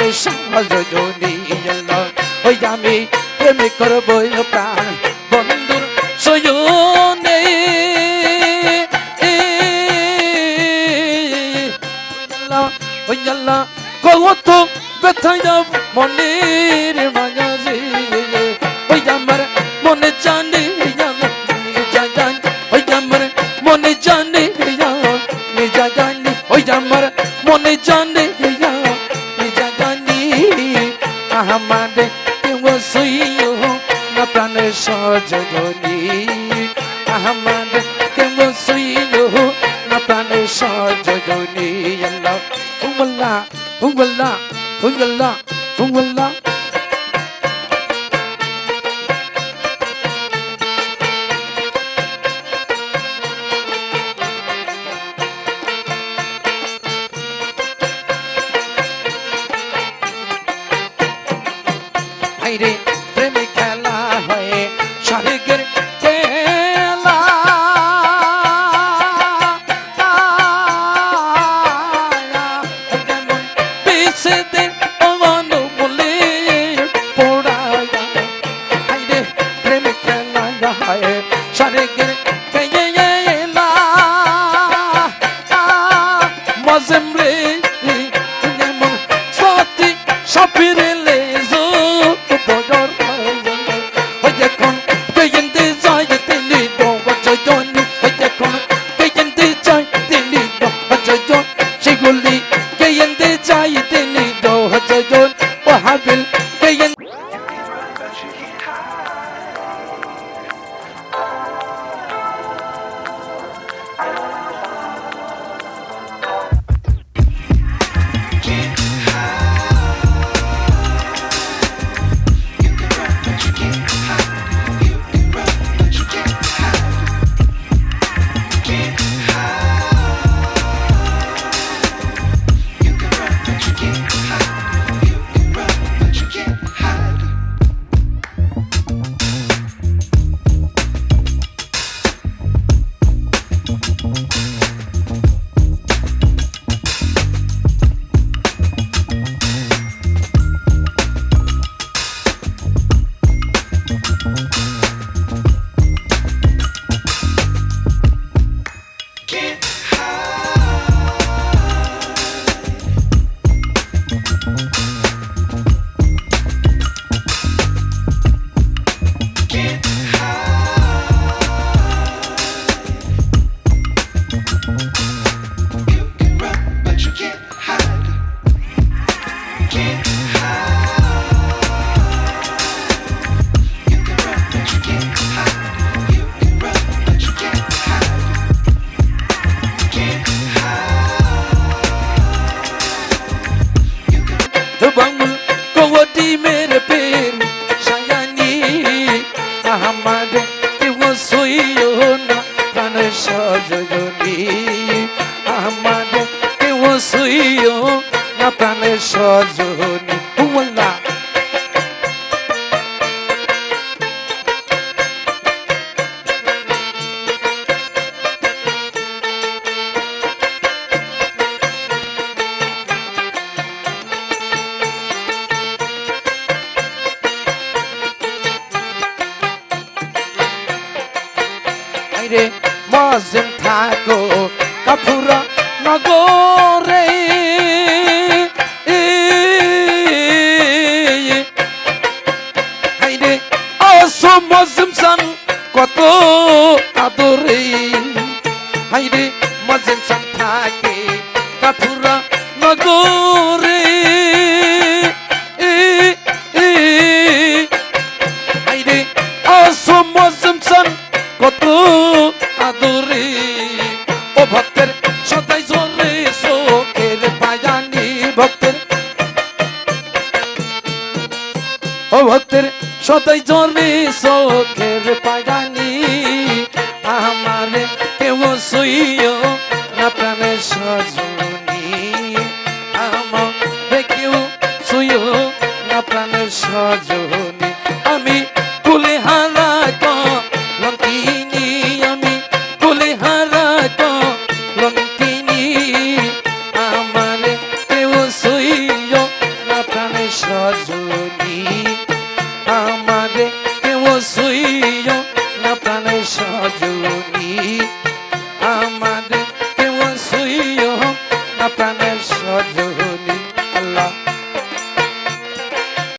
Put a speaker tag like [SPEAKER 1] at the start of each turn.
[SPEAKER 1] প্রাণের সজনী ওই আমি প্রেমে করব প্রাণ বন্ধুর সজনী ওই আল্লাহ কত ব্যথায় মনের মাঝে ওই আমার মনে জানে ওই আমার মনে জানে ওই আমার মনে জানে আমারে কেউ সইও না প্রাণের সজনী আমারে কেউ সইও না প্রাণের সজনী আল্লাহ উল্লাহ উল্লাহ উল্লাহ উল্লাহ রে প্রেমে খেলা হয় স্বর্গের খেলা যেমন পিছেদের অমন বলে পড়ায় রে প্রেমে খেলা হয় স্বর্গের খেলা মজম রে যেমন সতী সফিরে বাংল কবটি মেরে পেন সায়ানি আমারে কেউ সইও না প্রাণের সজনী আমারে কেউ সইও না প্রাণের সজনী উল্লাহ রে মজম থাকো কাপুরা নগরে রে আসো মজম সান কত আদরে রে মজম সান থাকে কাপুরা নগরে রে আসো মজম সান কত আদরে ও ভক্তের সদাই জলে চোখের পায়ানি ভক্তের ও ভক্তের সদাই জলে চোখের পায়ানি আমারে কেউ সইও না প্রাণের সজনী আমারে কেউ সইও না প্রাণের সজনী আমি কুলে হারা আমি কুলে হারা লঙ্কিনী আমারে কেউ সইও না সজনী